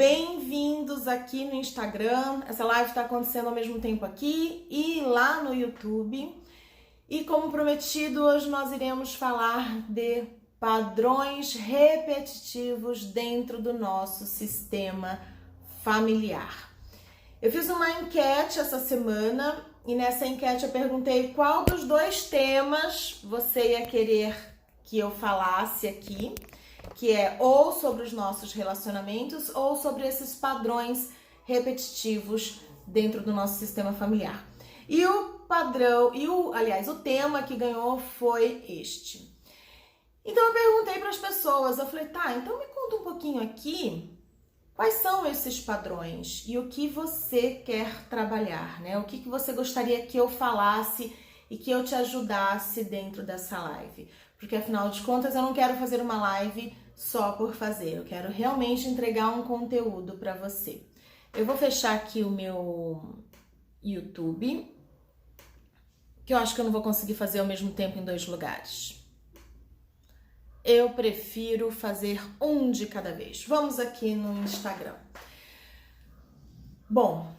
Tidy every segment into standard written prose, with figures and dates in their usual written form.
bem-vindos aqui no Instagram. Essa live está acontecendo ao mesmo tempo aqui e lá no YouTube. E como prometido, hoje nós iremos falar de padrões repetitivos dentro do nosso sistema familiar. Eu fiz uma enquete essa semana e nessa enquete eu perguntei qual dos dois temas você ia querer que eu falasse aqui, que é ou sobre os nossos relacionamentos ou sobre esses padrões repetitivos dentro do nosso sistema familiar. E o padrão, o tema que ganhou foi este. Então eu perguntei para as pessoas, eu falei, tá, então me conta um pouquinho aqui quais são esses padrões e o que você quer trabalhar, né? O que você gostaria que eu falasse e que eu te ajudasse dentro dessa live. Porque afinal de contas eu não quero fazer uma live só por fazer, eu quero realmente entregar um conteúdo para você. Eu vou fechar aqui o meu YouTube, que eu acho que eu não vou conseguir fazer ao mesmo tempo em dois lugares. Eu prefiro fazer um de cada vez. Vamos aqui no Instagram. Bom,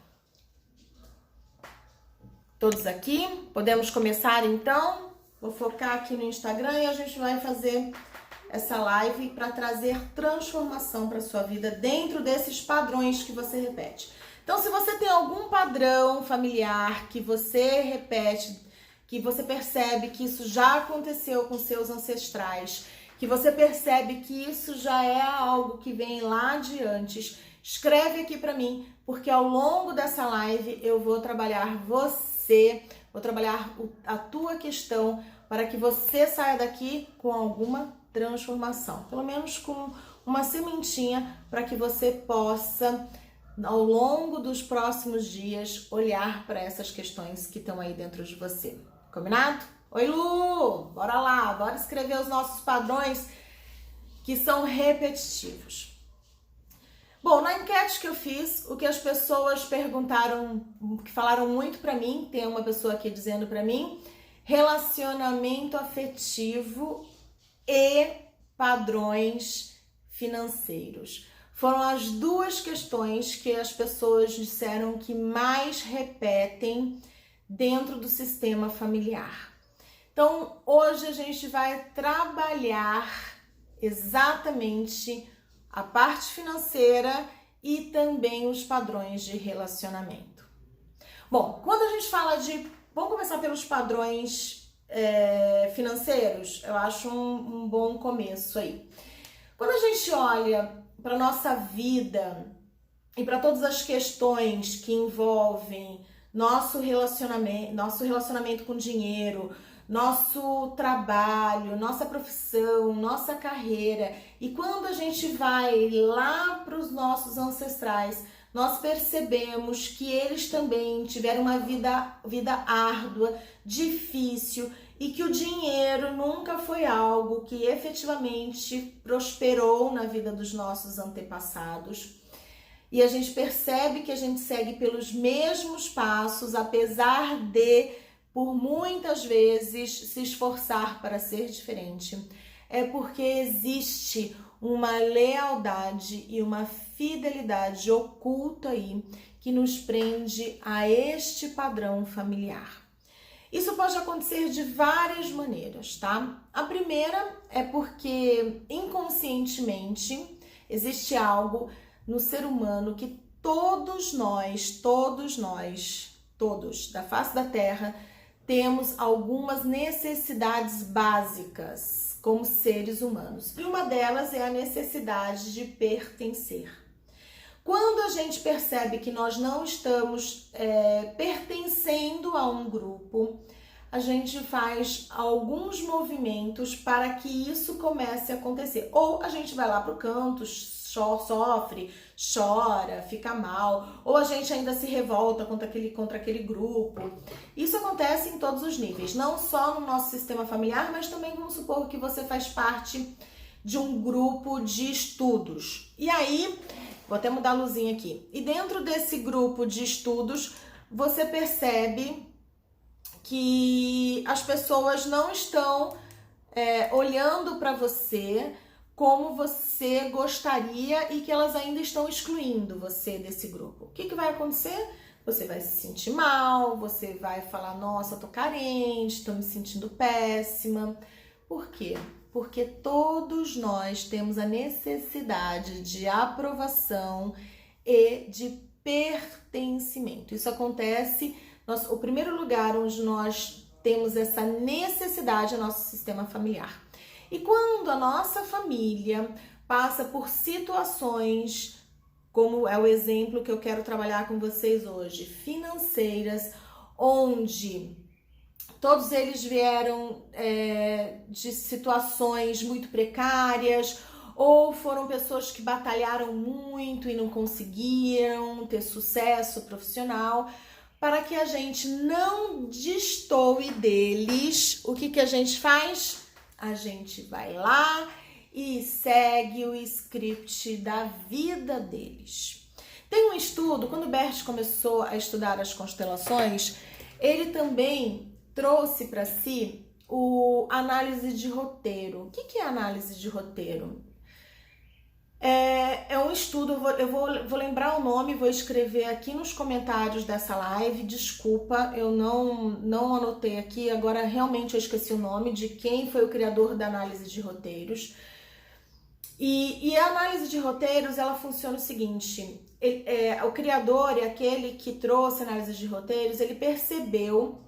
todos aqui, podemos começar então? Vou focar aqui no Instagram e a gente vai fazer essa live para trazer transformação para sua vida dentro desses padrões que você repete. Então, se você tem algum padrão familiar que você repete, que você percebe que isso já aconteceu com seus ancestrais, que você percebe que isso já é algo que vem lá de antes, escreve aqui para mim, porque ao longo dessa live eu vou trabalhar você, vou trabalhar a tua questão para que você saia daqui com alguma transformação, pelo menos com uma sementinha para que você possa, ao longo dos próximos dias, olhar para essas questões que estão aí dentro de você. Combinado? Oi, Lu! Bora lá, bora escrever os nossos padrões que são repetitivos. Bom, na enquete que eu fiz, o que as pessoas perguntaram, que falaram muito para mim, tem uma pessoa aqui dizendo para mim, relacionamento afetivo e padrões financeiros. Foram as duas questões que as pessoas disseram que mais repetem dentro do sistema familiar. Então, hoje a gente vai trabalhar exatamente a parte financeira e também os padrões de relacionamento. Bom, quando a gente fala de... Vamos começar pelos padrões financeiros, eu acho um bom começo aí. Quando a gente olha para nossa vida e para todas as questões que envolvem nosso relacionamento com dinheiro, nosso trabalho, nossa profissão, nossa carreira, e quando a gente vai lá para os nossos ancestrais, nós percebemos que eles também tiveram uma vida árdua, difícil, e que o dinheiro nunca foi algo que efetivamente prosperou na vida dos nossos antepassados. E a gente percebe que a gente segue pelos mesmos passos, apesar de, por muitas vezes, se esforçar para ser diferente. É porque existe uma lealdade e uma fidelidade oculta aí que nos prende a este padrão familiar. Isso pode acontecer de várias maneiras, tá? A primeira é porque inconscientemente existe algo no ser humano que todos da face da Terra, temos algumas necessidades básicas como seres humanos. E uma delas é a necessidade de pertencer. Quando a gente percebe que nós não estamos pertencendo a um grupo, a gente faz alguns movimentos para que isso comece a acontecer. Ou a gente vai lá pro canto, sofre, chora, fica mal, ou a gente ainda se revolta contra aquele grupo. Isso acontece em todos os níveis, não só no nosso sistema familiar, mas também vamos supor que você faz parte de um grupo de estudos. E aí, vou até mudar a luzinha aqui. E dentro desse grupo de estudos, você percebe que as pessoas não estão olhando para você como você gostaria e que elas ainda estão excluindo você desse grupo. O que vai acontecer? Você vai se sentir mal, você vai falar, nossa, tô carente, tô me sentindo péssima. Por quê? Porque todos nós temos a necessidade de aprovação e de pertencimento. Isso acontece, o primeiro lugar onde nós temos essa necessidade é o nosso sistema familiar. E quando a nossa família passa por situações, como é o exemplo que eu quero trabalhar com vocês hoje, financeiras, onde todos eles vieram de situações muito precárias, ou foram pessoas que batalharam muito e não conseguiram ter sucesso profissional, para que a gente não destoe deles, o que a gente faz? A gente vai lá e segue o script da vida deles. Tem um estudo, quando o Bert começou a estudar as constelações, ele também trouxe para si a análise de roteiro. O que é análise de roteiro? É um estudo, eu vou lembrar o nome, vou escrever aqui nos comentários dessa live, desculpa, eu não anotei aqui, agora realmente eu esqueci o nome de quem foi o criador da análise de roteiros. E a análise de roteiros, ela funciona o seguinte, o criador e aquele que trouxe a análise de roteiros, ele percebeu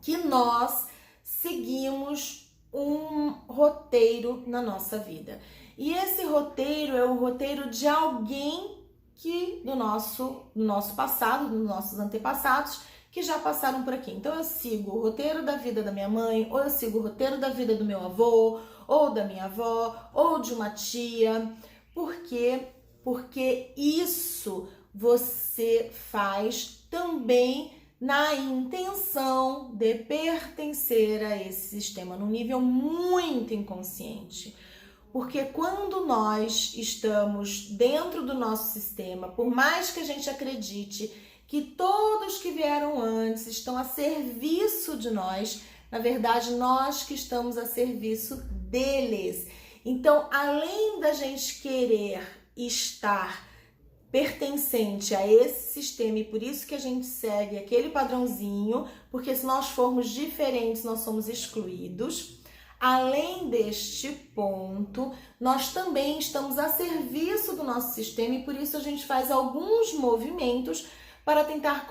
que nós seguimos um roteiro na nossa vida. E esse roteiro é o roteiro de alguém que do nosso passado, dos nossos antepassados, que já passaram por aqui. Então eu sigo o roteiro da vida da minha mãe, ou eu sigo o roteiro da vida do meu avô, ou da minha avó, ou de uma tia. Por quê? Porque isso você faz também na intenção de pertencer a esse sistema, num nível muito inconsciente. Porque quando nós estamos dentro do nosso sistema, por mais que a gente acredite que todos que vieram antes estão a serviço de nós, na verdade, nós que estamos a serviço deles. Então, além da gente querer estar pertencente a esse sistema, e por isso que a gente segue aquele padrãozinho, porque se nós formos diferentes, nós somos excluídos. Além deste ponto, nós também estamos a serviço do nosso sistema e por isso a gente faz alguns movimentos para tentar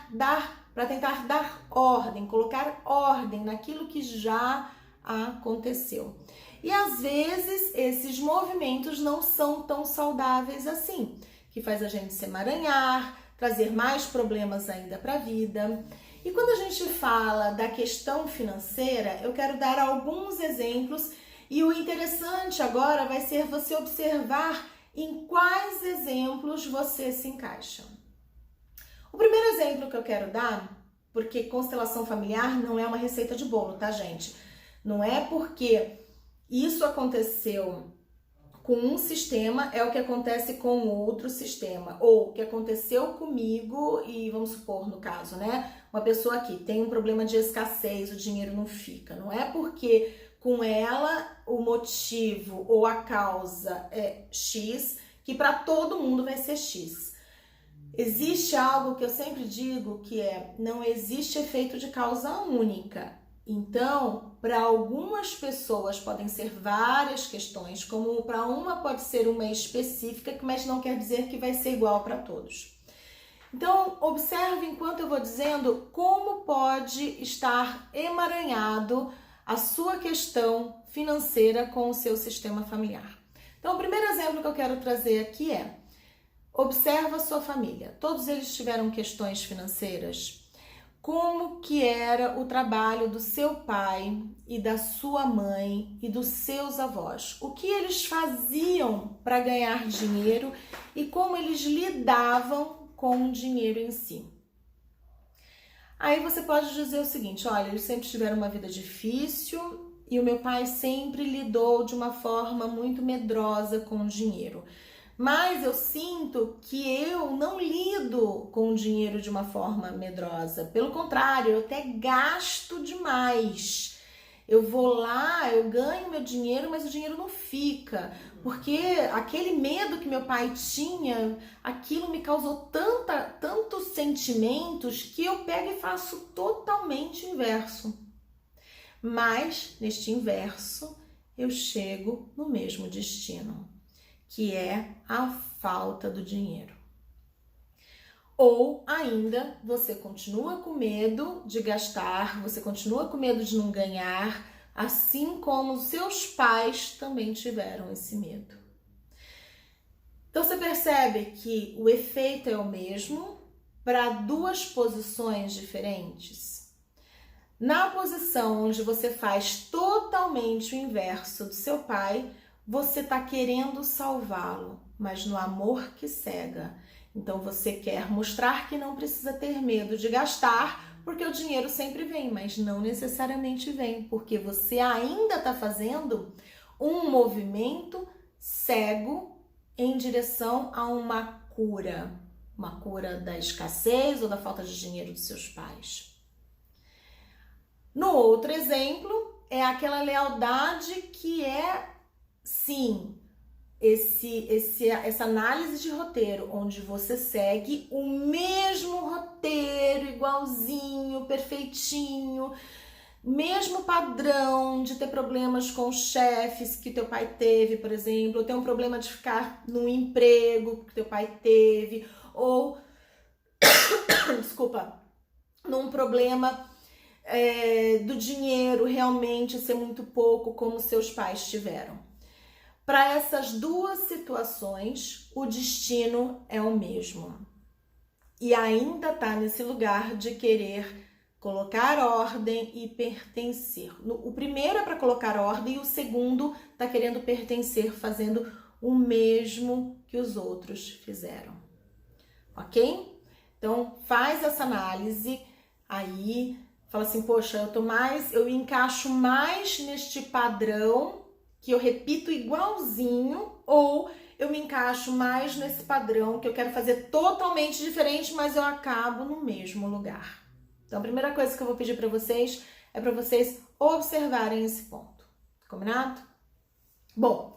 dar ordem, colocar ordem naquilo que já aconteceu. E às vezes esses movimentos não são tão saudáveis assim, que faz a gente se emaranhar, trazer mais problemas ainda para a vida. E quando a gente fala da questão financeira, eu quero dar alguns exemplos e o interessante agora vai ser você observar em quais exemplos você se encaixa. O primeiro exemplo que eu quero dar, porque constelação familiar não é uma receita de bolo, tá, gente? Não é porque isso aconteceu com um sistema, é o que acontece com outro sistema, ou o que aconteceu comigo e vamos supor, no caso, né, uma pessoa aqui tem um problema de escassez, o dinheiro não fica, não é porque com ela o motivo ou a causa é X, que para todo mundo vai ser X. Existe algo que eu sempre digo que não existe efeito de causa única. Então, para algumas pessoas podem ser várias questões, como para uma pode ser uma específica, mas não quer dizer que vai ser igual para todos. Então, observe enquanto eu vou dizendo como pode estar emaranhado a sua questão financeira com o seu sistema familiar. Então, o primeiro exemplo que eu quero trazer aqui observa a sua família. Todos eles tiveram questões financeiras? Como que era o trabalho do seu pai e da sua mãe e dos seus avós? O que eles faziam para ganhar dinheiro e como eles lidavam com o dinheiro em si? Aí você pode dizer o seguinte, olha, eles sempre tiveram uma vida difícil e o meu pai sempre lidou de uma forma muito medrosa com o dinheiro. Mas eu sinto que eu não lido com o dinheiro de uma forma medrosa. Pelo contrário, eu até gasto demais. Eu vou lá, eu ganho meu dinheiro, mas o dinheiro não fica. Porque aquele medo que meu pai tinha, aquilo me causou tantos sentimentos que eu pego e faço totalmente o inverso. Mas, neste inverso, eu chego no mesmo destino, que é a falta do dinheiro. Ou ainda, você continua com medo de gastar, você continua com medo de não ganhar, assim como seus pais também tiveram esse medo. Então você percebe que o efeito é o mesmo para duas posições diferentes. Na posição onde você faz totalmente o inverso do seu pai, você está querendo salvá-lo, mas no amor que cega. Então você quer mostrar que não precisa ter medo de gastar, porque o dinheiro sempre vem, mas não necessariamente vem, porque você ainda está fazendo um movimento cego em direção a uma cura da escassez ou da falta de dinheiro dos seus pais. No outro exemplo, é aquela lealdade que é, sim, essa análise de roteiro, onde você segue o mesmo roteiro, igualzinho, perfeitinho, mesmo padrão de ter problemas com chefes que teu pai teve, por exemplo, ou ter um problema de ficar no emprego que teu pai teve, ou, desculpa, num problema do dinheiro realmente ser muito pouco, como seus pais tiveram. Para essas duas situações, o destino é o mesmo. E ainda está nesse lugar de querer colocar ordem e pertencer. O primeiro é para colocar ordem e o segundo está querendo pertencer, fazendo o mesmo que os outros fizeram. Ok? Então, faz essa análise aí, fala assim, poxa, eu encaixo mais neste padrão que eu repito igualzinho, ou eu me encaixo mais nesse padrão que eu quero fazer totalmente diferente, mas eu acabo no mesmo lugar. Então, a primeira coisa que eu vou pedir para vocês é para vocês observarem esse ponto. Combinado? Bom,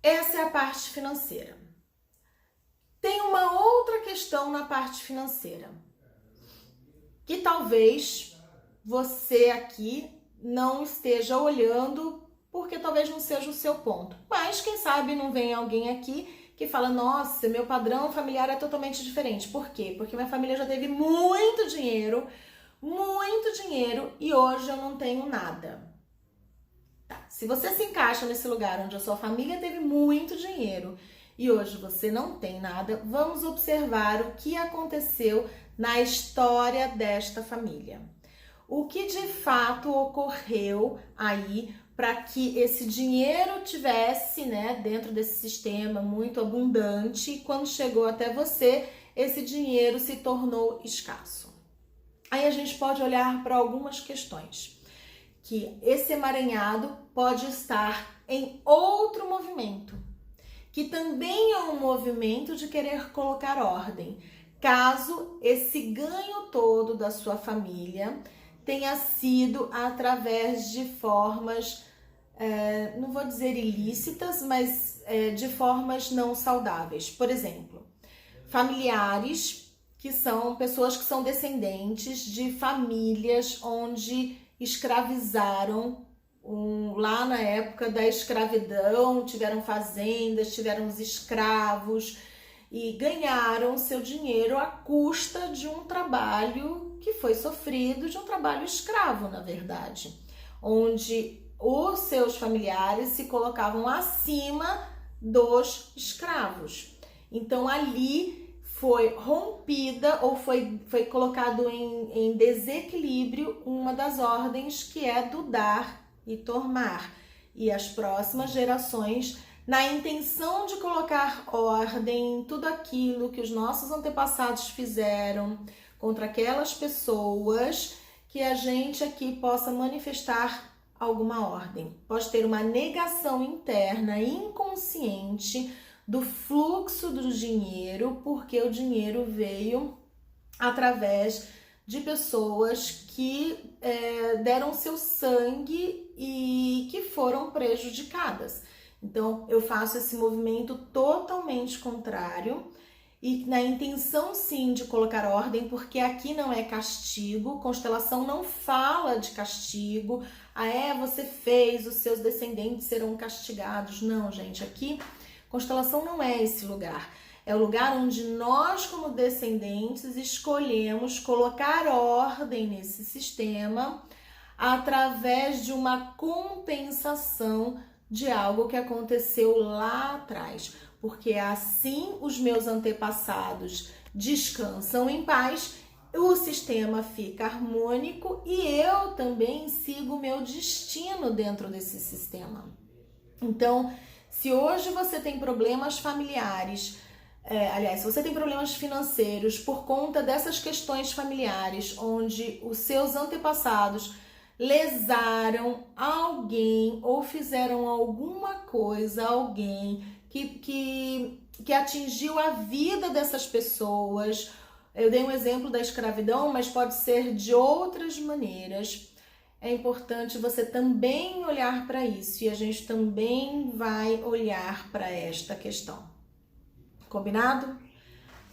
essa é a parte financeira. Tem uma outra questão na parte financeira, que talvez você aqui não esteja olhando, porque talvez não seja o seu ponto. Mas quem sabe não vem alguém aqui que fala, nossa, meu padrão familiar é totalmente diferente. Por quê? Porque minha família já teve muito dinheiro e hoje eu não tenho nada. Tá. Se você se encaixa nesse lugar onde a sua família teve muito dinheiro e hoje você não tem nada, vamos observar o que aconteceu na história desta família. O que de fato ocorreu aí para que esse dinheiro tivesse, dentro desse sistema muito abundante, e quando chegou até você, esse dinheiro se tornou escasso. Aí a gente pode olhar para algumas questões, que esse emaranhado pode estar em outro movimento, que também é um movimento de querer colocar ordem, caso esse ganho todo da sua família tenha sido através de formas, não vou dizer ilícitas, mas de formas não saudáveis. Por exemplo, familiares que são pessoas que são descendentes de famílias onde escravizaram, lá na época da escravidão, tiveram fazendas, tiveram os escravos e ganharam seu dinheiro à custa de um trabalho que foi sofrido, de um trabalho escravo, na verdade, onde os seus familiares se colocavam acima dos escravos. Então ali foi rompida ou foi colocado em desequilíbrio uma das ordens, que é do dar e tomar. E as próximas gerações, na intenção de colocar ordem em tudo aquilo que os nossos antepassados fizeram contra aquelas pessoas, que a gente aqui possa manifestar alguma ordem. Pode ter uma negação interna, inconsciente, do fluxo do dinheiro, porque o dinheiro veio através de pessoas que deram seu sangue e que foram prejudicadas. Então, eu faço esse movimento totalmente contrário e na intenção, sim, de colocar ordem, porque aqui não é castigo, constelação não fala de castigo. Você fez, os seus descendentes serão castigados. Não, gente, aqui constelação não é esse lugar. É o lugar onde nós, como descendentes, escolhemos colocar ordem nesse sistema através de uma compensação de algo que aconteceu lá atrás. Porque assim os meus antepassados descansam em paz, o sistema fica harmônico e eu também sigo o meu destino dentro desse sistema. Então, se hoje você tem problemas familiares, se você tem problemas financeiros por conta dessas questões familiares, onde os seus antepassados lesaram alguém ou fizeram alguma coisa a alguém que atingiu a vida dessas pessoas. Eu dei um exemplo da escravidão, mas pode ser de outras maneiras. É importante você também olhar para isso e a gente também vai olhar para esta questão. Combinado?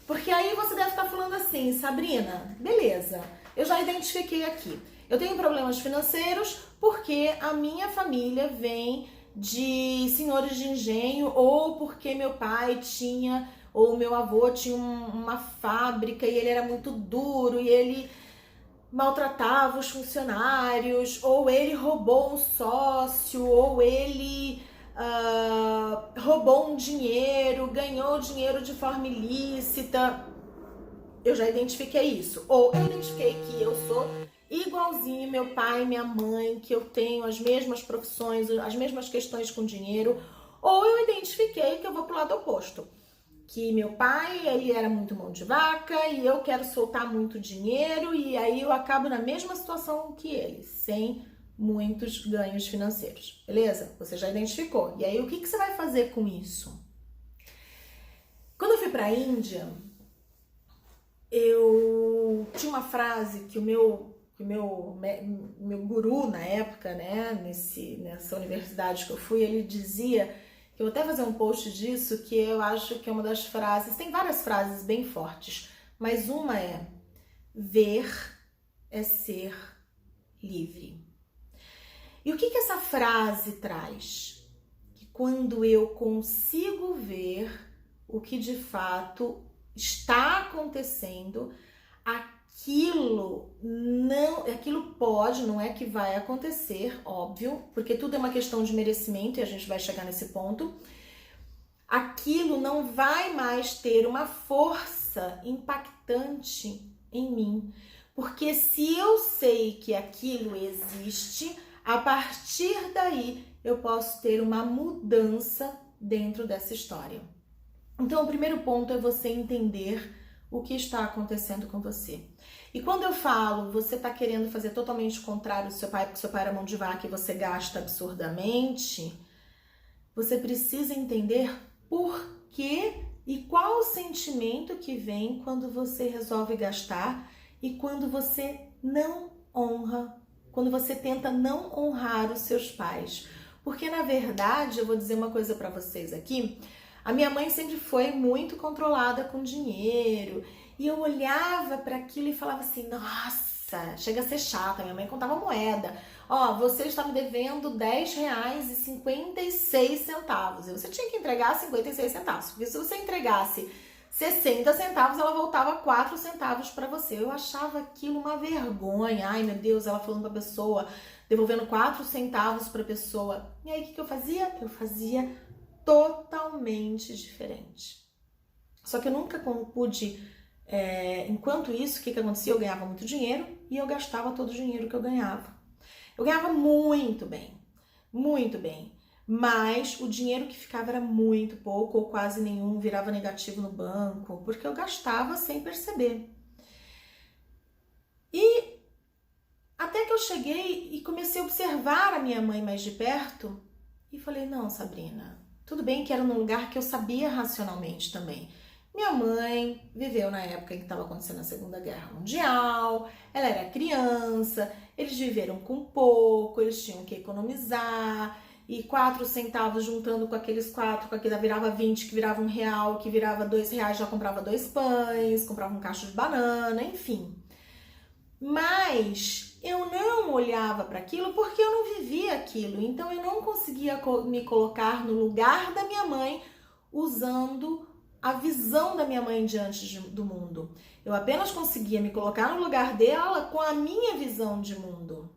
Porque aí você deve estar falando assim, Sabrina, beleza, eu já identifiquei aqui. Eu tenho problemas financeiros porque a minha família vem de senhores de engenho ou porque meu pai tinha, ou meu avô tinha uma fábrica e ele era muito duro e ele maltratava os funcionários, ou ele roubou um sócio, ou ele roubou um dinheiro, ganhou dinheiro de forma ilícita. Eu já identifiquei isso. Ou eu identifiquei que eu sou igualzinho meu pai e minha mãe, que eu tenho as mesmas profissões, as mesmas questões com dinheiro. Ou eu identifiquei que eu vou pro lado oposto. Que meu pai, ele era muito mão de vaca e eu quero soltar muito dinheiro e aí eu acabo na mesma situação que ele, sem muitos ganhos financeiros, beleza? Você já identificou. E aí, o que você vai fazer com isso? Quando eu fui para a Índia, eu tinha uma frase que o meu guru na época, né, nessa universidade que eu fui, ele dizia, que eu vou até fazer um post disso, que eu acho que é uma das frases, tem várias frases bem fortes, mas uma é: ver é ser livre. E o que essa frase traz? Que quando eu consigo ver o que de fato está acontecendo, aquilo pode, não é que vai acontecer, óbvio, porque tudo é uma questão de merecimento e a gente vai chegar nesse ponto. Aquilo não vai mais ter uma força impactante em mim, porque se eu sei que aquilo existe, a partir daí eu posso ter uma mudança dentro dessa história. Então, o primeiro ponto é você entender o que está acontecendo com você. E quando eu falo, você está querendo fazer totalmente o contrário do seu pai, porque seu pai era mão de vaca e você gasta absurdamente, você precisa entender por que e qual o sentimento que vem quando você resolve gastar e quando você não honra, quando você tenta não honrar os seus pais. Porque, na verdade, eu vou dizer uma coisa para vocês aqui, a minha mãe sempre foi muito controlada com dinheiro e eu olhava para aquilo e falava assim, nossa, chega a ser chata, minha mãe contava moeda. Você está me devendo R$10,56 e você tinha que entregar 56 centavos, porque se você entregasse 60 centavos, ela voltava 4 centavos para você. Eu achava aquilo uma vergonha. Ai, meu Deus, ela falando para a pessoa, devolvendo 4 centavos para a pessoa. E aí, o que eu fazia? Eu fazia totalmente diferente. Só que eu nunca pude... enquanto isso, o que acontecia? Eu ganhava muito dinheiro e eu gastava todo o dinheiro que eu ganhava. Eu ganhava muito bem, mas o dinheiro que ficava era muito pouco ou quase nenhum, virava negativo no banco, porque eu gastava sem perceber. E até que eu cheguei e comecei a observar a minha mãe mais de perto e falei, não, Sabrina, tudo bem que era num lugar que eu sabia racionalmente também, Minha mãe viveu na época em que estava acontecendo a Segunda Guerra Mundial, ela era criança, eles viveram com pouco, eles tinham que economizar, e 4 centavos juntando com aqueles 4, com aquele virava 20, que virava R$1, que virava R$2, já comprava 2 pães, comprava um cacho de banana, enfim. Mas eu não olhava para aquilo porque eu não vivia aquilo, então eu não conseguia me colocar no lugar da minha mãe usando a visão da minha mãe diante do mundo. Eu apenas conseguia me colocar no lugar dela com a minha visão de mundo.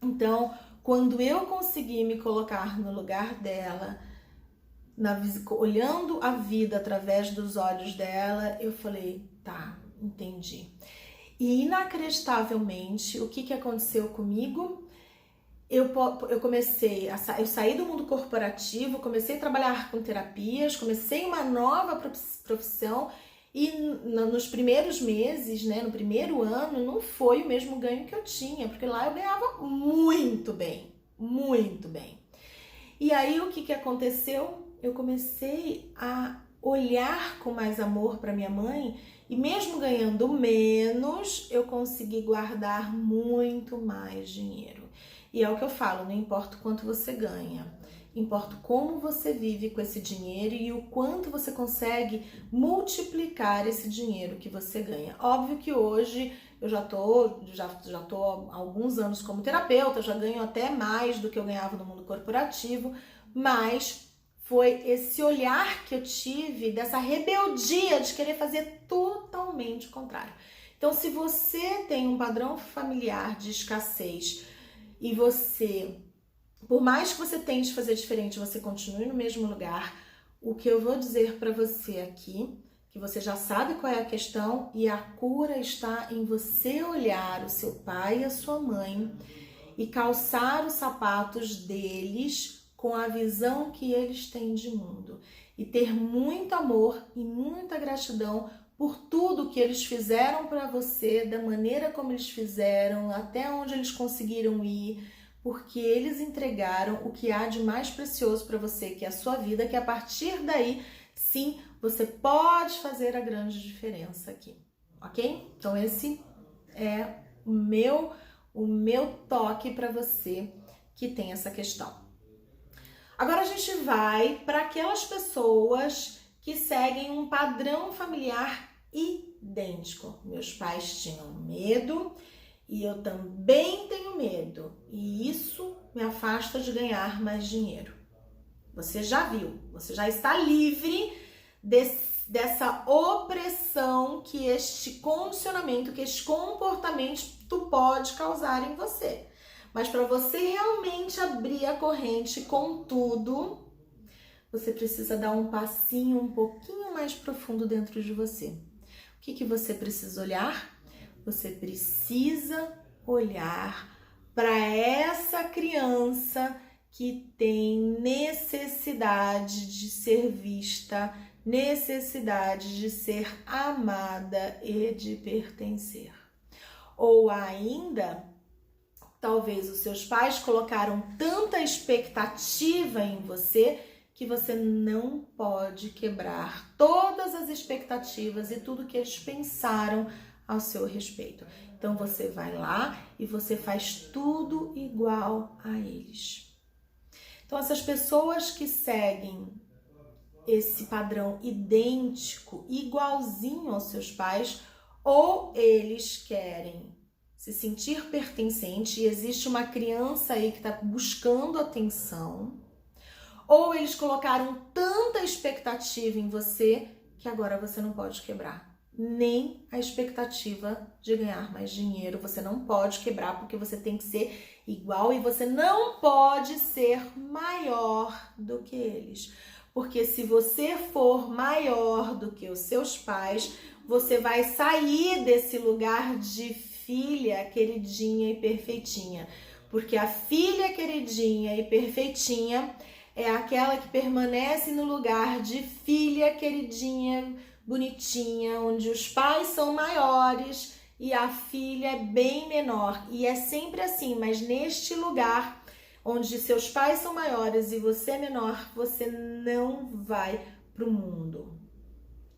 Então, quando eu consegui me colocar no lugar dela, olhando a vida através dos olhos dela, eu falei, tá, entendi. E inacreditavelmente, o que aconteceu comigo? Eu saí do mundo corporativo, comecei a trabalhar com terapias, comecei uma nova profissão e nos primeiros meses, né, no primeiro ano, não foi o mesmo ganho que eu tinha, porque lá eu ganhava muito bem, muito bem. E aí o que aconteceu? Eu comecei a olhar com mais amor para minha mãe e mesmo ganhando menos, eu consegui guardar muito mais dinheiro. E é o que eu falo, não importa o quanto você ganha, importa como você vive com esse dinheiro e o quanto você consegue multiplicar esse dinheiro que você ganha. Óbvio que hoje eu já tô há alguns anos como terapeuta, já ganho até mais do que eu ganhava no mundo corporativo, mas foi esse olhar que eu tive dessa rebeldia de querer fazer totalmente o contrário. Então, se você tem um padrão familiar de escassez e você, por mais que você tente fazer diferente, você continue no mesmo lugar, o que eu vou dizer para você aqui, que você já sabe qual é a questão e a cura está em você olhar o seu pai e a sua mãe e calçar os sapatos deles com a visão que eles têm de mundo e ter muito amor e muita gratidão por tudo que eles fizeram para você, da maneira como eles fizeram, até onde eles conseguiram ir, porque eles entregaram o que há de mais precioso para você, que é a sua vida, que a partir daí, sim, você pode fazer a grande diferença aqui, ok? Então esse é o meu toque para você que tem essa questão. Agora a gente vai para aquelas pessoas que seguem um padrão familiar idêntico. Meus pais tinham medo e eu também tenho medo. E isso me afasta de ganhar mais dinheiro. Você já viu, você já está livre dessa opressão que este condicionamento, que este comportamento pode causar em você. Mas para você realmente abrir a corrente com tudo, você precisa dar um passinho um pouquinho mais profundo dentro de você. O que você precisa olhar? Você precisa olhar para essa criança que tem necessidade de ser vista, necessidade de ser amada e de pertencer. Ou ainda, talvez os seus pais colocaram tanta expectativa em você que você não pode quebrar todas as expectativas e tudo que eles pensaram ao seu respeito. Então você vai lá e você faz tudo igual a eles. Então essas pessoas que seguem esse padrão idêntico, igualzinho aos seus pais, ou eles querem se sentir pertencente e existe uma criança aí que está buscando atenção, ou eles colocaram tanta expectativa em você que agora você não pode quebrar. Nem a expectativa de ganhar mais dinheiro você não pode quebrar, porque você tem que ser igual e você não pode ser maior do que eles. Porque se você for maior do que os seus pais, você vai sair desse lugar de filha queridinha e perfeitinha. Porque a filha queridinha e perfeitinha é aquela que permanece no lugar de filha queridinha, bonitinha, onde os pais são maiores e a filha é bem menor. E é sempre assim, mas neste lugar onde seus pais são maiores e você é menor, você não vai pro mundo.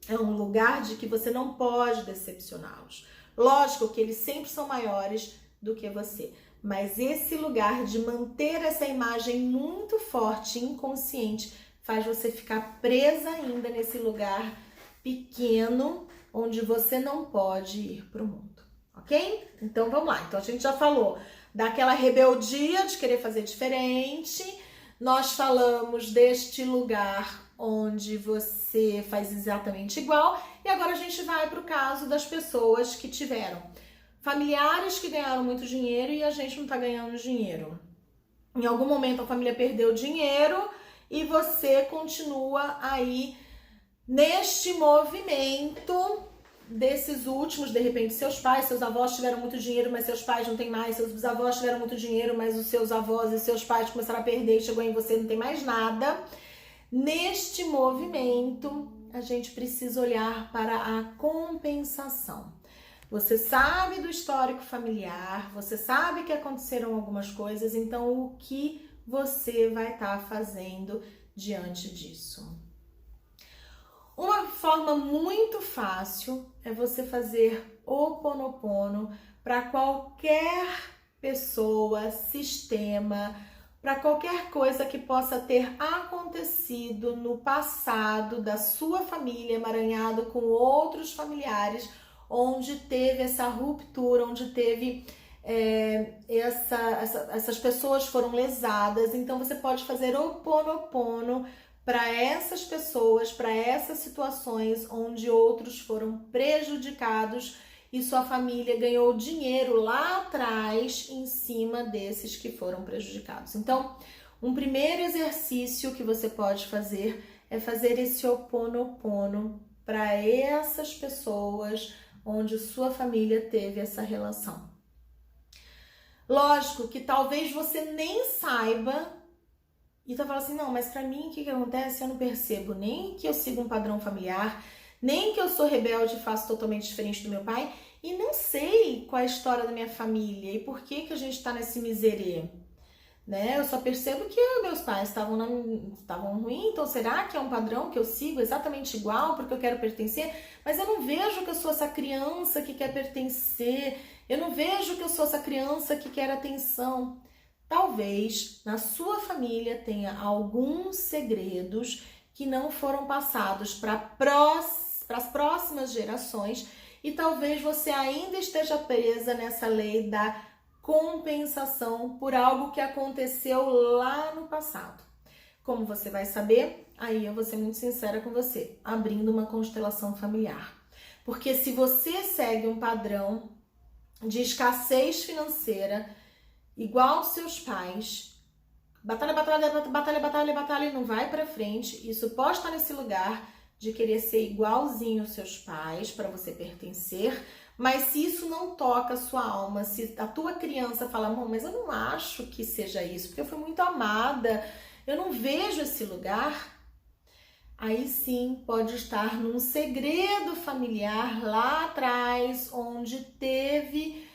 É um lugar de que você não pode decepcioná-los. Lógico que eles sempre são maiores do que você, mas esse lugar de manter essa imagem muito forte, inconsciente, faz você ficar presa ainda nesse lugar pequeno, onde você não pode ir para o mundo, ok? Então vamos lá. Então a gente já falou daquela rebeldia de querer fazer diferente, nós falamos deste lugar onde você faz exatamente igual, e agora a gente vai para o caso das pessoas que tiveram familiares que ganharam muito dinheiro e a gente não está ganhando dinheiro. Em algum momento a família perdeu dinheiro e você continua aí neste movimento desses últimos, de repente seus pais, seus avós tiveram muito dinheiro, mas seus pais não tem mais, seus bisavós tiveram muito dinheiro, mas os seus avós e seus pais começaram a perder e chegou em você, não tem mais nada. Neste movimento, a gente precisa olhar para a compensação. Você sabe do histórico familiar, você sabe que aconteceram algumas coisas, então o que você vai estar fazendo diante disso? Uma forma muito fácil é você fazer Ho'oponopono para qualquer pessoa, sistema, para qualquer coisa que possa ter acontecido no passado da sua família, emaranhado com outros familiares, onde teve essa ruptura, onde teve essas pessoas foram lesadas. Então você pode fazer Ho'oponopono para essas pessoas, para essas situações onde outros foram prejudicados e sua família ganhou dinheiro lá atrás em cima desses que foram prejudicados. Então, um primeiro exercício que você pode fazer é fazer esse Ho'oponopono para essas pessoas onde sua família teve essa relação. Lógico que talvez você nem saiba e tá falando assim, não, mas pra mim o que acontece? Eu não percebo nem que eu sigo um padrão familiar, nem que eu sou rebelde e faço totalmente diferente do meu pai, e não sei qual é a história da minha família e por que a gente tá nesse miserê, né? Eu só percebo que meus pais estavam ruins, então será que é um padrão que eu sigo exatamente igual porque eu quero pertencer? Mas eu não vejo que eu sou essa criança que quer pertencer, eu não vejo que eu sou essa criança que quer atenção. Talvez na sua família tenha alguns segredos que não foram passados para as próximas gerações e talvez você ainda esteja presa nessa lei da compensação por algo que aconteceu lá no passado. Como você vai saber? Aí eu vou ser muito sincera com você, abrindo uma constelação familiar. Porque se você segue um padrão de escassez financeira igual dos seus pais, batalha, e não vai pra frente, isso pode estar nesse lugar de querer ser igualzinho aos seus pais para você pertencer, mas se isso não toca a sua alma, se a tua criança fala, mas eu não acho que seja isso, porque eu fui muito amada, eu não vejo esse lugar, aí sim pode estar num segredo familiar lá atrás, onde teve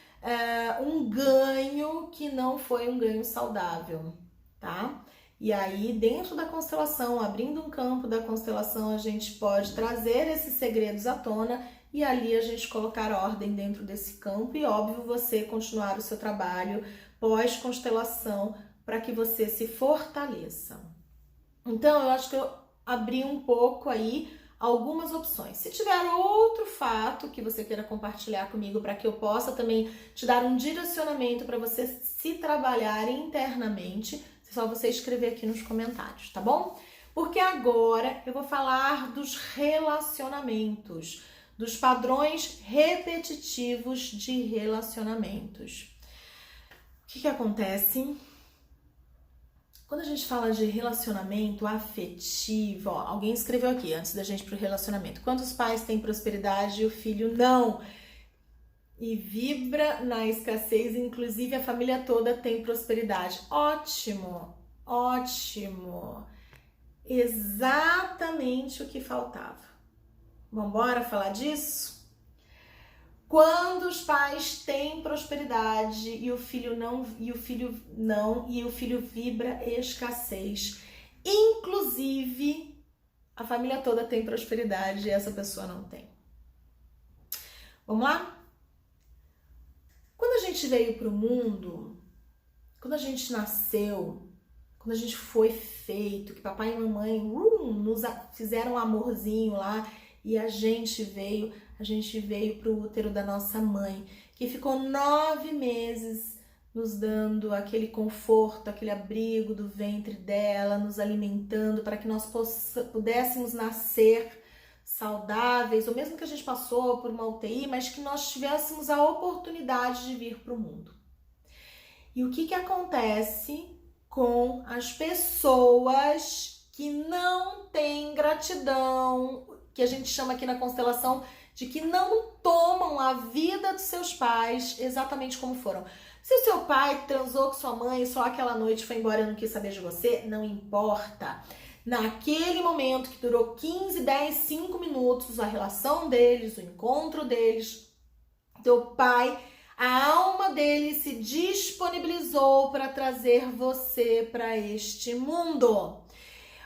um ganho que não foi um ganho saudável, tá? E aí, dentro da constelação, abrindo um campo da constelação, a gente pode trazer esses segredos à tona e ali a gente colocar ordem dentro desse campo e, óbvio, você continuar o seu trabalho pós-constelação para que você se fortaleça. Então, eu acho que eu abri um pouco aí algumas opções. Se tiver outro fato que você queira compartilhar comigo para que eu possa também te dar um direcionamento para você se trabalhar internamente, é só você escrever aqui nos comentários, tá bom? Porque agora eu vou falar dos relacionamentos, dos padrões repetitivos de relacionamentos. O que acontece? Quando a gente fala de relacionamento afetivo, alguém escreveu aqui, antes da gente ir pro relacionamento, quantos pais têm prosperidade e o filho não? E vibra na escassez, inclusive a família toda tem prosperidade. Ótimo, ótimo. Exatamente o que faltava. Vamos embora falar disso? Quando os pais têm prosperidade e o filho não, e o filho vibra escassez. Inclusive, a família toda tem prosperidade e essa pessoa não tem. Vamos lá? Quando a gente veio para o mundo, quando a gente nasceu, quando a gente foi feito, que papai e mamãe nos fizeram um amorzinho lá e a gente veio para o útero da nossa mãe, que ficou 9 meses nos dando aquele conforto, aquele abrigo do ventre dela, nos alimentando para que nós pudéssemos nascer saudáveis, ou mesmo que a gente passou por uma UTI, mas que nós tivéssemos a oportunidade de vir para o mundo. E o que acontece com as pessoas que não têm gratidão, que a gente chama aqui na constelação de que não tomam a vida dos seus pais exatamente como foram? Se o seu pai transou com sua mãe só aquela noite, foi embora e não quis saber de você, não importa. Naquele momento que durou 15, 10, 5 minutos, a relação deles, o encontro deles, teu pai, a alma dele se disponibilizou para trazer você para este mundo.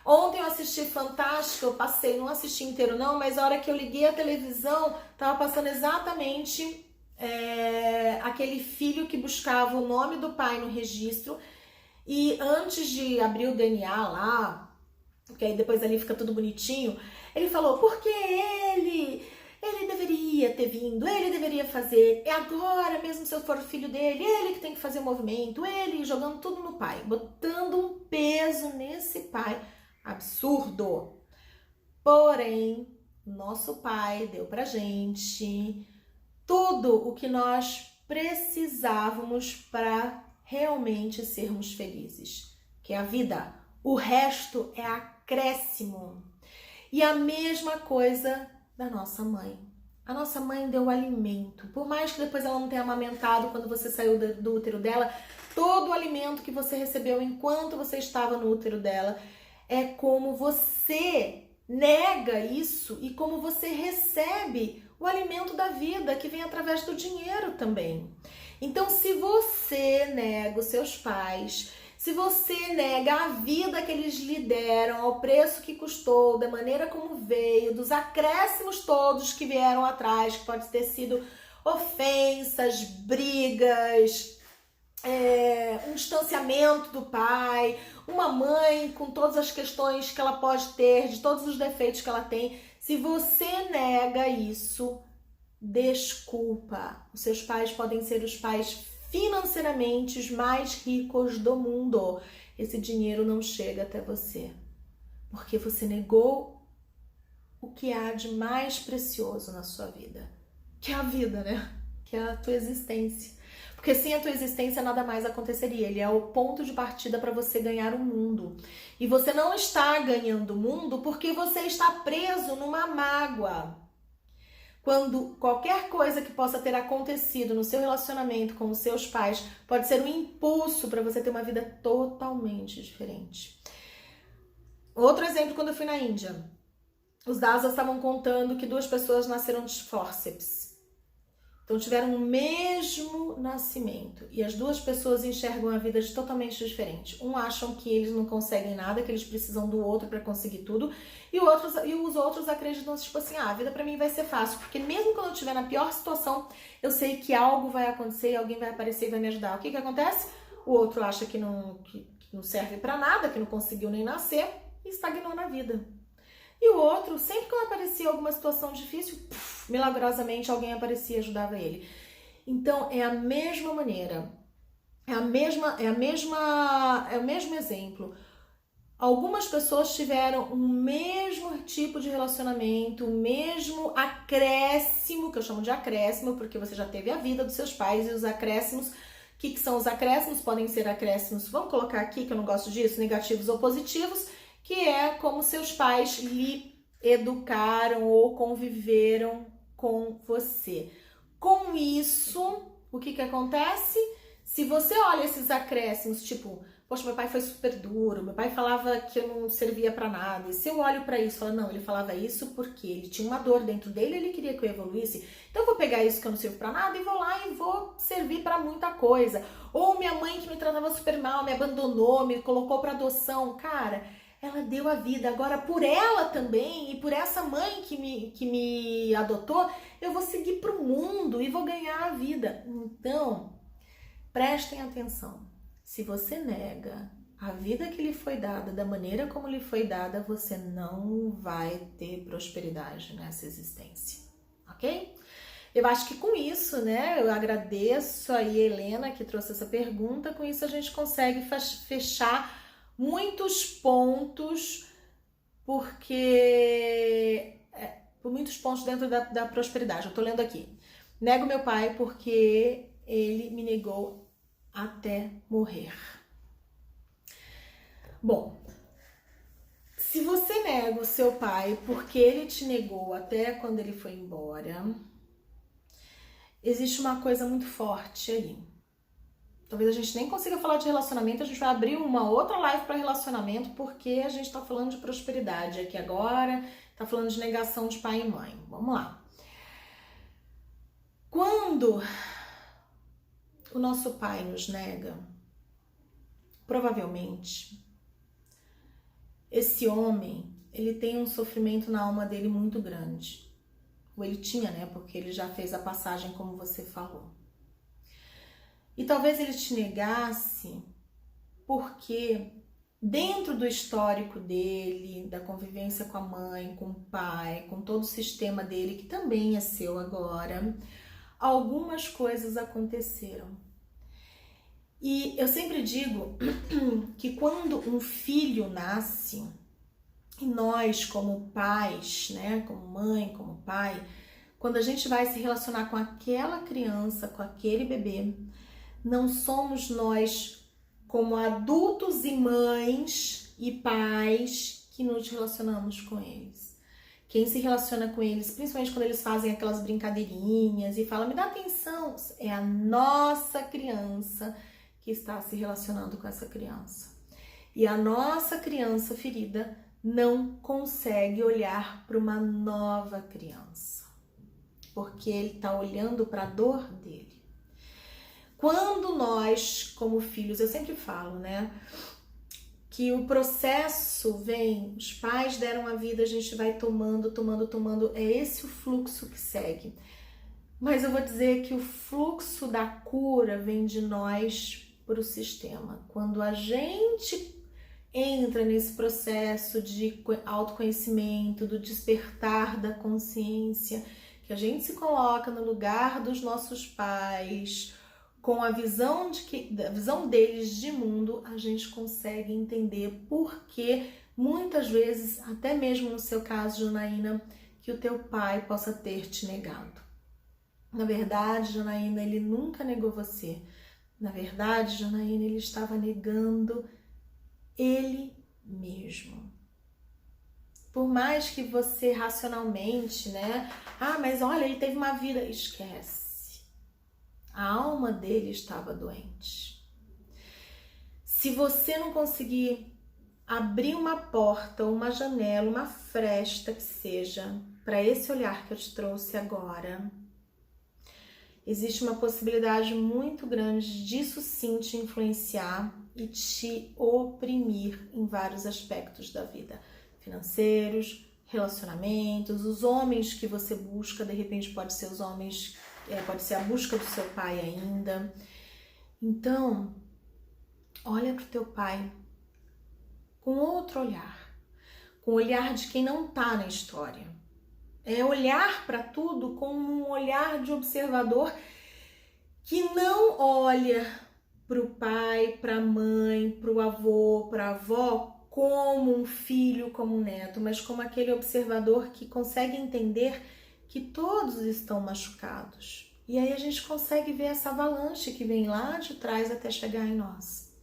Ontem eu assisti Fantástico, eu passei, não assisti inteiro não, mas a hora que eu liguei a televisão, tava passando exatamente aquele filho que buscava o nome do pai no registro e antes de abrir o DNA lá, porque aí depois ali fica tudo bonitinho, ele falou, porque ele deveria ter vindo, ele deveria fazer, é agora mesmo se eu for o filho dele, ele que tem que fazer o movimento, ele jogando tudo no pai, botando um peso nesse pai absurdo. Porém, nosso pai deu pra gente tudo o que nós precisávamos para realmente sermos felizes, que é a vida. O resto é acréscimo. E a mesma coisa da nossa mãe. A nossa mãe deu alimento. Por mais que depois ela não tenha amamentado quando você saiu do útero dela, todo o alimento que você recebeu enquanto você estava no útero dela é como você nega isso e como você recebe o alimento da vida que vem através do dinheiro também. Então, se você nega os seus pais, se você nega a vida que eles lhe deram, ao preço que custou, da maneira como veio, dos acréscimos todos que vieram atrás, que pode ter sido ofensas, brigas, um distanciamento do pai, uma mãe com todas as questões que ela pode ter, de todos os defeitos que ela tem. Se você nega isso, desculpa. Os seus pais podem ser os pais financeiramente os mais ricos do mundo. Esse dinheiro não chega até você, porque você negou o que há de mais precioso na sua vida, que é a vida, né? Que é a tua existência. Porque sem a tua existência nada mais aconteceria. Ele é o ponto de partida para você ganhar o mundo. E você não está ganhando o mundo porque você está preso numa mágoa. Quando qualquer coisa que possa ter acontecido no seu relacionamento com os seus pais pode ser um impulso para você ter uma vida totalmente diferente. Outro exemplo, quando eu fui na Índia. Os Dasas estavam contando que 2 pessoas nasceram de fórceps. Então tiveram o mesmo nascimento e as 2 pessoas enxergam a vida de totalmente diferente. Um acham que eles não conseguem nada, que eles precisam do outro para conseguir tudo, e os outros acreditam tipo assim, a vida para mim vai ser fácil, porque mesmo quando eu estiver na pior situação, eu sei que algo vai acontecer, alguém vai aparecer e vai me ajudar. O que acontece? O outro acha que não serve para nada, que não conseguiu nem nascer e estagnou na vida. E o outro, sempre que aparecia alguma situação difícil, milagrosamente alguém aparecia e ajudava ele. Então, é a mesma maneira, é o mesmo exemplo. Algumas pessoas tiveram o mesmo tipo de relacionamento, o mesmo acréscimo, que eu chamo de acréscimo, porque você já teve a vida dos seus pais e os acréscimos. O que são os acréscimos? Podem ser acréscimos, vamos colocar aqui que eu não gosto disso, negativos ou positivos, que é como seus pais lhe educaram ou conviveram com você. Com isso, o que acontece? Se você olha esses acréscimos, tipo, poxa, meu pai foi super duro, meu pai falava que eu não servia pra nada. E se eu olho pra isso e falo, não, ele falava isso porque ele tinha uma dor dentro dele, ele queria que eu evoluísse. Então eu vou pegar isso que eu não sirvo pra nada e vou lá e vou servir pra muita coisa. Ou minha mãe que me tratava super mal, me abandonou, me colocou pra adoção. Cara, ela deu a vida. Agora, por ela também e por essa mãe que me adotou, eu vou seguir para o mundo e vou ganhar a vida. Então, prestem atenção. Se você nega a vida que lhe foi dada, da maneira como lhe foi dada, você não vai ter prosperidade nessa existência, ok? Eu acho que com isso, né, eu agradeço aí a Helena que trouxe essa pergunta. Com isso a gente consegue fechar muitos pontos, porque por muitos pontos dentro da prosperidade. Eu tô lendo aqui. Nego meu pai porque ele me negou até morrer. Bom, se você nega o seu pai porque ele te negou até quando ele foi embora, existe uma coisa muito forte aí. Talvez a gente nem consiga falar de relacionamento, a gente vai abrir uma outra live para relacionamento, porque a gente tá falando de prosperidade aqui agora, tá falando de negação de pai e mãe. Vamos lá. Quando o nosso pai nos nega, provavelmente, esse homem, ele tem um sofrimento na alma dele muito grande. Ou ele tinha, né? Porque ele já fez a passagem como você falou. E talvez ele te negasse porque dentro do histórico dele, da convivência com a mãe, com o pai, com todo o sistema dele, que também é seu agora, algumas coisas aconteceram. E eu sempre digo que quando um filho nasce, e nós como pais, né, como mãe, como pai, quando a gente vai se relacionar com aquela criança, com aquele bebê, não somos nós como adultos e mães e pais que nos relacionamos com eles. Quem se relaciona com eles, principalmente quando eles fazem aquelas brincadeirinhas e falam, me dá atenção, é a nossa criança que está se relacionando com essa criança. E a nossa criança ferida não consegue olhar para uma nova criança, porque ele está olhando para a dor dele. Quando nós, como filhos, eu sempre falo, né, que o processo vem, os pais deram a vida, a gente vai tomando, é esse o fluxo que segue. Mas eu vou dizer que o fluxo da cura vem de nós para o sistema. Quando a gente entra nesse processo de autoconhecimento, do despertar da consciência, que a gente se coloca no lugar dos nossos pais, com a visão deles de mundo, a gente consegue entender por que muitas vezes, até mesmo no seu caso, Janaína, que o teu pai possa ter te negado. Na verdade, Janaína, ele nunca negou você. Na verdade, Janaína, ele estava negando ele mesmo. Por mais que você racionalmente, né? Ah, mas olha, ele teve uma vida. Esquece. A alma dele estava doente. Se você não conseguir abrir uma porta, uma janela, uma fresta que seja, para esse olhar que eu te trouxe agora, existe uma possibilidade muito grande disso sim te influenciar e te oprimir em vários aspectos da vida. Financeiros, relacionamentos, os homens que você busca, de repente pode ser os homens, pode ser a busca do seu pai ainda. Então, olha para o teu pai com outro olhar, com o olhar de quem não está na história. É olhar para tudo com um olhar de observador que não olha para o pai, para a mãe, para o avô, para a avó como um filho, como um neto, mas como aquele observador que consegue entender que todos estão machucados. E aí a gente consegue ver essa avalanche que vem lá de trás até chegar em nós.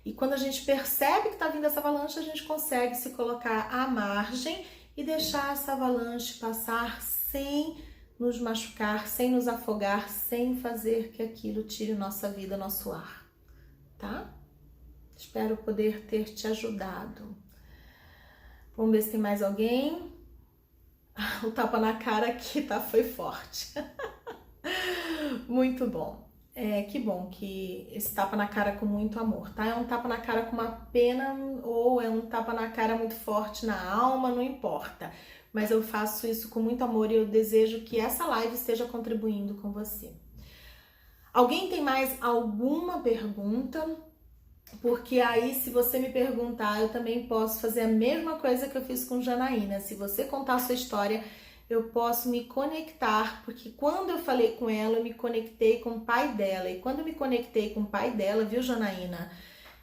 E quando a gente percebe que está vindo essa avalanche, a gente consegue se colocar à margem e deixar essa avalanche passar sem nos machucar, sem nos afogar, sem fazer que aquilo tire nossa vida, nosso ar, tá? Espero poder ter te ajudado. Vamos ver se tem mais alguém. O tapa na cara aqui foi forte. Muito bom. Que bom que esse tapa na cara com muito amor, tá? É um tapa na cara com uma pena ou é um tapa na cara muito forte na alma, não importa. Mas eu faço isso com muito amor e eu desejo que essa live esteja contribuindo com você. Alguém tem mais alguma pergunta? Porque aí, se você me perguntar, eu também posso fazer a mesma coisa que eu fiz com Janaína. Se você contar a sua história, eu posso me conectar, porque quando eu falei com ela, eu me conectei com o pai dela. E quando eu me conectei com o pai dela, viu, Janaína?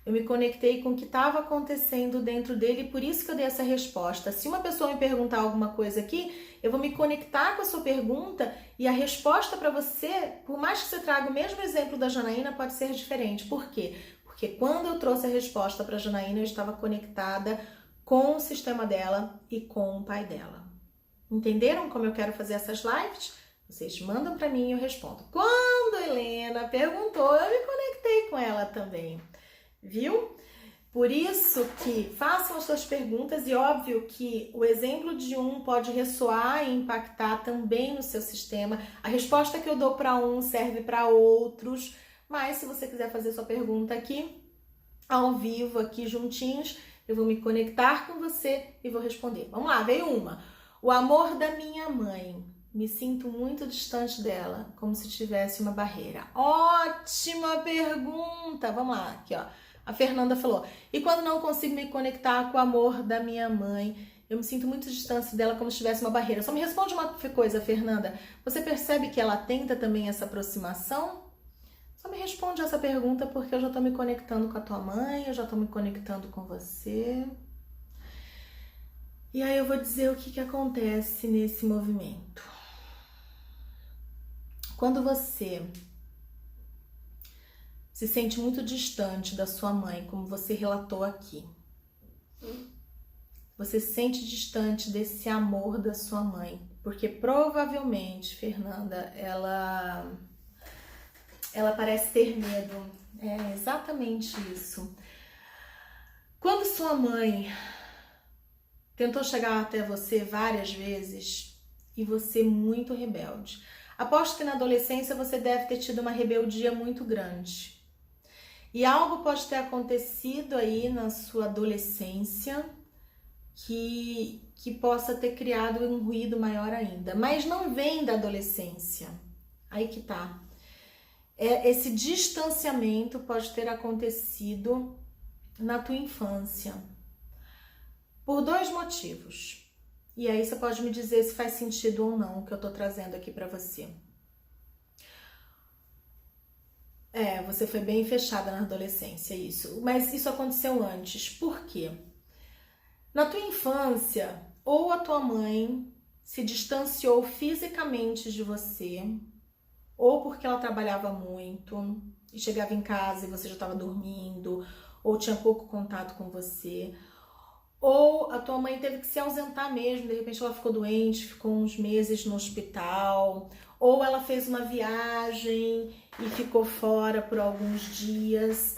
Eu me conectei com o que estava acontecendo dentro dele e por isso que eu dei essa resposta. Se uma pessoa me perguntar alguma coisa aqui, eu vou me conectar com a sua pergunta e a resposta para você, por mais que você traga o mesmo exemplo da Janaína, pode ser diferente. Por quê? Porque quando eu trouxe a resposta para a Janaína, eu estava conectada com o sistema dela e com o pai dela. Entenderam como eu quero fazer essas lives? Vocês mandam para mim e eu respondo. Quando a Helena perguntou, eu me conectei com ela também. Viu? Por isso que façam as suas perguntas e óbvio que o exemplo de um pode ressoar e impactar também no seu sistema. A resposta que eu dou para um serve para outros, mas se você quiser fazer sua pergunta aqui, ao vivo, aqui juntinhos, eu vou me conectar com você e vou responder. Vamos lá, veio uma. O amor da minha mãe. Me sinto muito distante dela, como se tivesse uma barreira. Ótima pergunta! Vamos lá, aqui ó. A Fernanda falou, e quando não consigo me conectar com o amor da minha mãe, eu me sinto muito distante dela como se tivesse uma barreira. Só me responde uma coisa, Fernanda. Você percebe que ela tenta também essa aproximação? Só me responde essa pergunta porque eu já tô me conectando com a tua mãe, eu já tô me conectando com você. E aí eu vou dizer o que acontece nesse movimento. Quando você se sente muito distante da sua mãe, como você relatou aqui. Você se sente distante desse amor da sua mãe, porque provavelmente, Fernanda, ela parece ter medo. É exatamente isso. Quando sua mãe tentou chegar até você várias vezes e você muito rebelde, aposto que na adolescência você deve ter tido uma rebeldia muito grande. E algo pode ter acontecido aí na sua adolescência que possa ter criado um ruído maior ainda. Mas não vem da adolescência. Aí que tá. Esse distanciamento pode ter acontecido na tua infância. Por dois motivos. E aí você pode me dizer se faz sentido ou não o que eu tô trazendo aqui pra você. Você foi bem fechada na adolescência, isso. Mas isso aconteceu antes. Por quê? Na tua infância, ou a tua mãe se distanciou fisicamente de você, ou porque ela trabalhava muito e chegava em casa e você já estava dormindo, ou tinha pouco contato com você, ou a tua mãe teve que se ausentar mesmo, de repente ela ficou doente, ficou uns meses no hospital, ou ela fez uma viagem e ficou fora por alguns dias.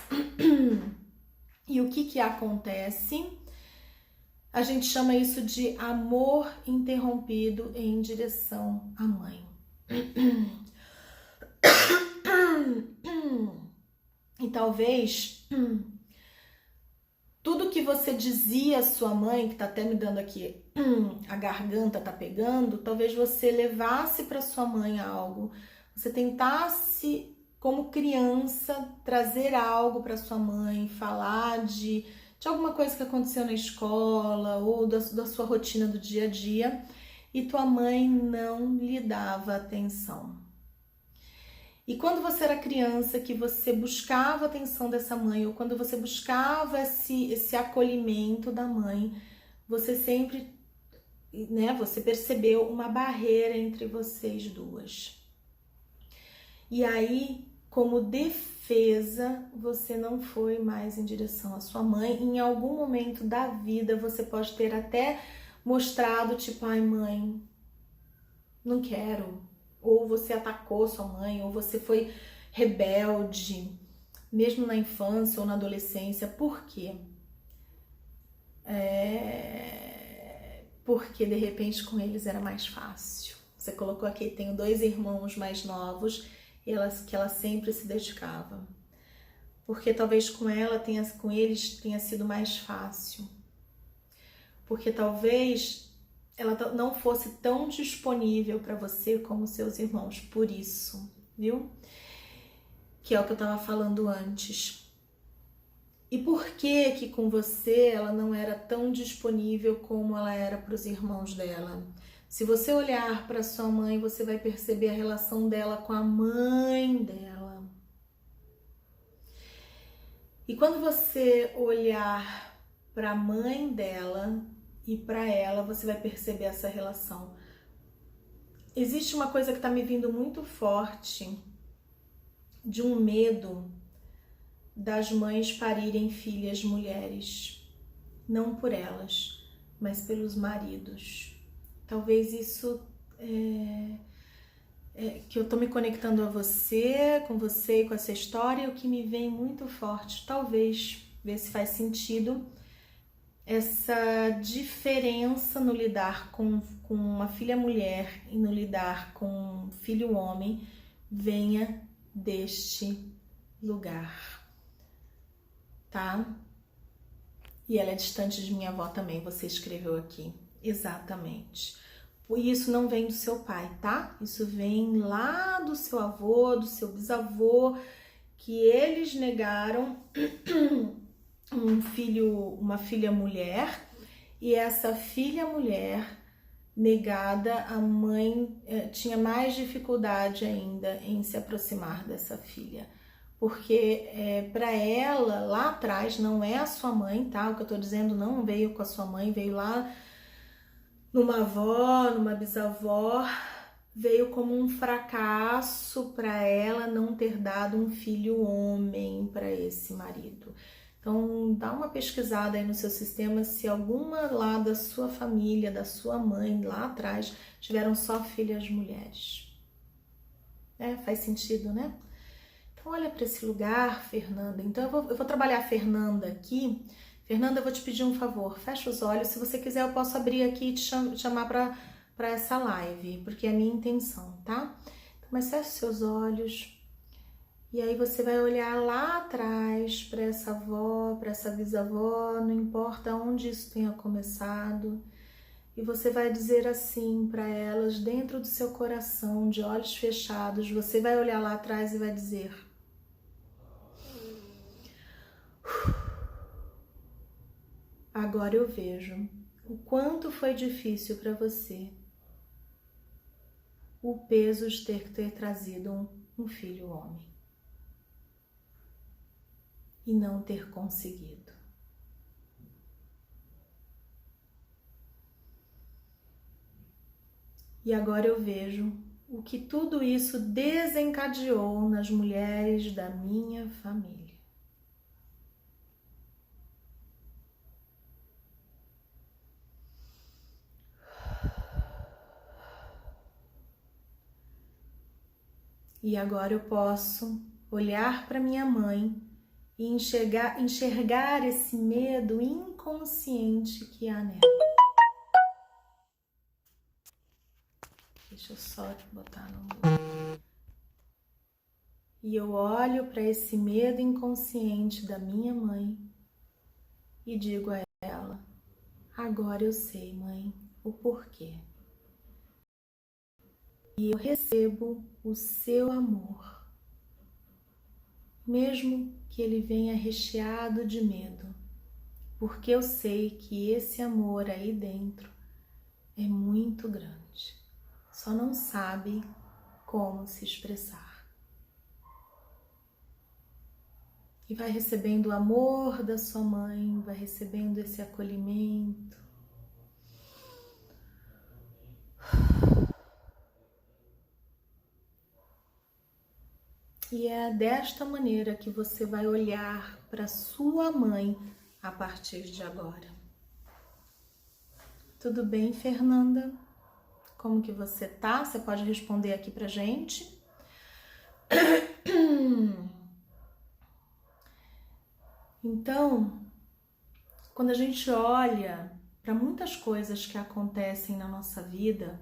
E o que acontece? A gente chama isso de amor interrompido em direção à mãe. E talvez tudo que você dizia à sua mãe, que tá até me dando aqui, a garganta tá pegando, talvez você levasse para sua mãe algo, você tentasse, como criança, trazer algo para sua mãe, falar de alguma coisa que aconteceu na escola ou da sua rotina do dia a dia, e tua mãe não lhe dava atenção. E quando você era criança, que você buscava a atenção dessa mãe, ou quando você buscava esse acolhimento da mãe, você sempre, você percebeu uma barreira entre vocês duas. E aí, como defesa, você não foi mais em direção à sua mãe. Em algum momento da vida, você pode ter até mostrado, tipo, ai mãe, não quero. Ou você atacou sua mãe, ou você foi rebelde, mesmo na infância ou na adolescência. Por quê? Porque de repente com eles era mais fácil. Você colocou aqui, tenho 2 irmãos mais novos, que ela sempre se dedicava. Porque talvez com eles tenha sido mais fácil. Porque talvez ela não fosse tão disponível para você como seus irmãos. Por isso, viu? Que é o que eu estava falando antes. E por que com você ela não era tão disponível como ela era para os irmãos dela? Se você olhar para sua mãe, você vai perceber a relação dela com a mãe dela. E quando você olhar para a mãe dela e para ela, você vai perceber essa relação. Existe uma coisa que está me vindo muito forte, de um medo das mães parirem filhas mulheres. Não por elas, mas pelos maridos. Talvez isso que eu tô me conectando a você, com você e com essa história, o que me vem muito forte, talvez, ver se faz sentido, essa diferença no lidar com uma filha mulher e no lidar com um filho homem venha deste lugar, tá? E ela é distante de minha avó também, você escreveu aqui. Exatamente. E isso não vem do seu pai, tá? Isso vem lá do seu avô, do seu bisavô, que eles negaram uma filha mulher, e essa filha mulher negada, a mãe tinha mais dificuldade ainda em se aproximar dessa filha. Porque para ela, lá atrás, não é a sua mãe, tá? O que eu tô dizendo não veio com a sua mãe, veio lá numa avó, numa bisavó, veio como um fracasso para ela não ter dado um filho homem para esse marido. Então, dá uma pesquisada aí no seu sistema se alguma lá da sua família, da sua mãe, lá atrás, tiveram só filhas mulheres. Faz sentido, né? Então, olha para esse lugar, Fernanda. Então, eu vou trabalhar a Fernanda aqui. Fernanda, eu vou te pedir um favor. Fecha os olhos. Se você quiser, eu posso abrir aqui e te chamar para essa live, porque é a minha intenção, tá? Então, mas fecha os seus olhos. E aí você vai olhar lá atrás para essa avó, para essa bisavó, não importa onde isso tenha começado. E você vai dizer assim para elas, dentro do seu coração, de olhos fechados, você vai olhar lá atrás e vai dizer: agora eu vejo o quanto foi difícil para você o peso de ter trazido um filho homem e não ter conseguido. E agora eu vejo o que tudo isso desencadeou nas mulheres da minha família. E agora eu posso olhar para minha mãe e enxergar esse medo inconsciente que há nela. Deixa eu só botar no mudo. E eu olho para esse medo inconsciente da minha mãe e digo a ela: agora eu sei, mãe, o porquê. E eu recebo o seu amor, mesmo que ele venha recheado de medo, porque eu sei que esse amor aí dentro é muito grande, só não sabe como se expressar. E vai recebendo o amor da sua mãe, vai recebendo esse acolhimento. E é desta maneira que você vai olhar para sua mãe a partir de agora. Tudo bem, Fernanda? Como que você tá? Você pode responder aqui pra gente. Então, quando a gente olha para muitas coisas que acontecem na nossa vida,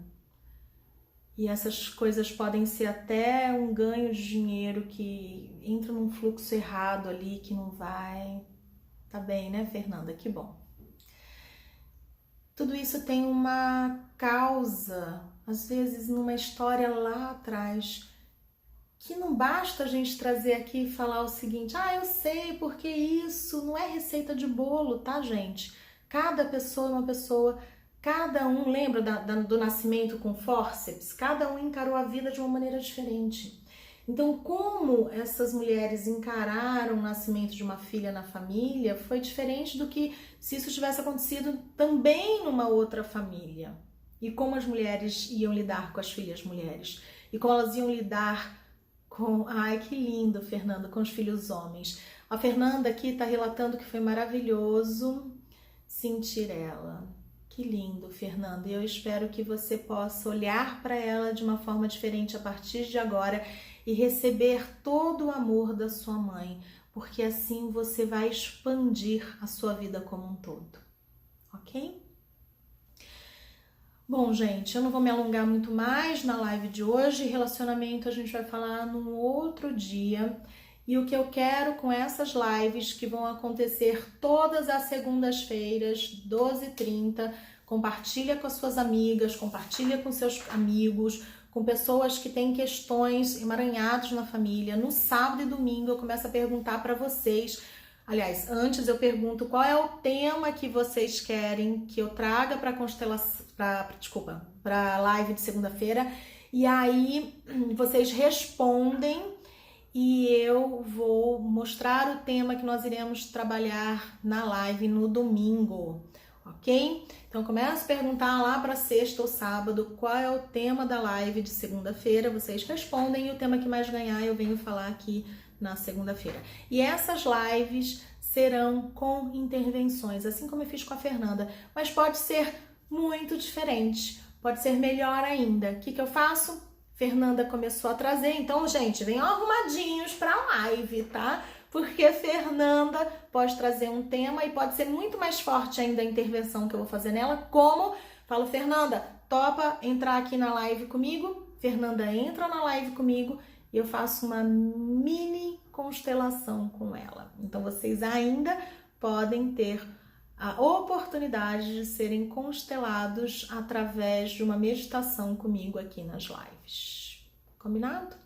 E essas coisas podem ser até um ganho de dinheiro que entra num fluxo errado ali, que não vai. Tá bem, né, Fernanda? Que bom. Tudo isso tem uma causa, às vezes numa história lá atrás, que não basta a gente trazer aqui e falar o seguinte: ah, eu sei, porque isso não é receita de bolo, tá, gente? Cada pessoa é uma pessoa, cada um, lembra do nascimento com fórceps? Cada um encarou a vida de uma maneira diferente. Então, como essas mulheres encararam o nascimento de uma filha na família foi diferente do que se isso tivesse acontecido também numa outra família. E como as mulheres iam lidar com as filhas mulheres. E como elas iam lidar com... Ai, que lindo, Fernanda, com os filhos homens. A Fernanda aqui está relatando que foi maravilhoso sentir ela. Que lindo, Fernanda. E eu espero que você possa olhar para ela de uma forma diferente a partir de agora e receber todo o amor da sua mãe, porque assim você vai expandir a sua vida como um todo, ok? Bom, gente, eu não vou me alongar muito mais na live de hoje. Relacionamento a gente vai falar num outro dia. E o que eu quero com essas lives que vão acontecer todas as segundas-feiras, 12h30, compartilha com as suas amigas, compartilha com seus amigos, com pessoas que têm questões emaranhadas na família. No sábado e domingo eu começo a perguntar para vocês. Aliás, antes eu pergunto qual é o tema que vocês querem que eu traga para constelação, para live de segunda-feira. E aí vocês respondem e eu vou mostrar o tema que nós iremos trabalhar na live no domingo, ok? Então começa a perguntar lá para sexta ou sábado qual é o tema da live de segunda-feira, vocês respondem e o tema que mais ganhar eu venho falar aqui na segunda-feira. E essas lives serão com intervenções, assim como eu fiz com a Fernanda, mas pode ser muito diferente, pode ser melhor ainda. O que eu faço? Fernanda começou a trazer, então, gente, venham arrumadinhos para a live, tá? Porque Fernanda pode trazer um tema e pode ser muito mais forte ainda a intervenção que eu vou fazer nela, como, falo, Fernanda, topa entrar aqui na live comigo? Fernanda entra na live comigo e eu faço uma mini constelação com ela. Então, vocês ainda podem ter a oportunidade de serem constelados através de uma meditação comigo aqui nas lives. Combinado?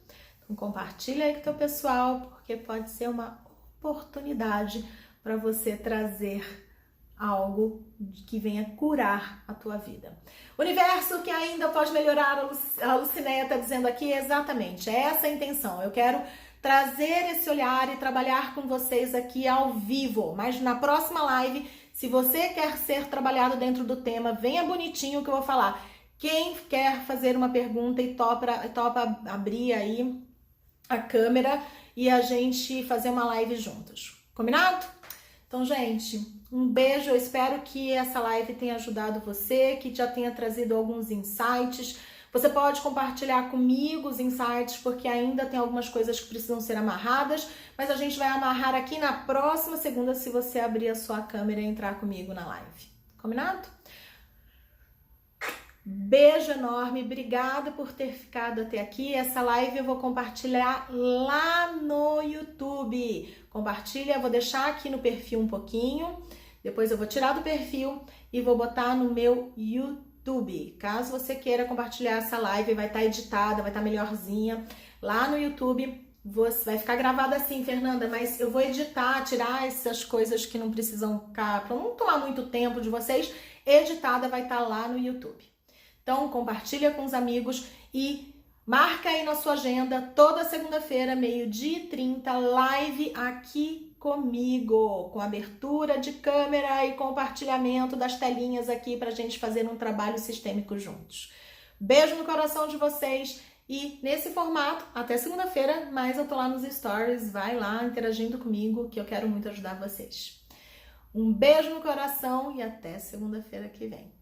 Então compartilha aí com o teu pessoal, porque pode ser uma oportunidade para você trazer algo que venha curar a tua vida. Universo que ainda pode melhorar, a Lucinéia está dizendo aqui, exatamente, é essa a intenção. Eu quero trazer esse olhar e trabalhar com vocês aqui ao vivo, mas na próxima live, se você quer ser trabalhado dentro do tema, venha bonitinho que eu vou falar. Quem quer fazer uma pergunta e topa abrir aí a câmera e a gente fazer uma live juntos. Combinado? Então, gente, um beijo. Eu espero que essa live tenha ajudado você, que já tenha trazido alguns insights. Você pode compartilhar comigo os insights, porque ainda tem algumas coisas que precisam ser amarradas, mas a gente vai amarrar aqui na próxima segunda se você abrir a sua câmera e entrar comigo na live. Combinado? Beijo enorme, obrigada por ter ficado até aqui. Essa live eu vou compartilhar lá no YouTube. Compartilha, vou deixar aqui no perfil um pouquinho, depois eu vou tirar do perfil e vou botar no meu YouTube. Caso você queira compartilhar essa live, vai estar editada, vai estar melhorzinha lá no YouTube. Vai ficar gravada assim, Fernanda, mas eu vou editar, tirar essas coisas que não precisam ficar, para não tomar muito tempo de vocês. Editada vai estar lá no YouTube. Então, compartilha com os amigos e marca aí na sua agenda, toda segunda-feira, 12h30, live aqui comigo, com abertura de câmera e compartilhamento das telinhas aqui pra gente fazer um trabalho sistêmico juntos. Beijo no coração de vocês e nesse formato, até segunda-feira, mas eu tô lá nos stories, vai lá interagindo comigo que eu quero muito ajudar vocês. Um beijo no coração e até segunda-feira que vem.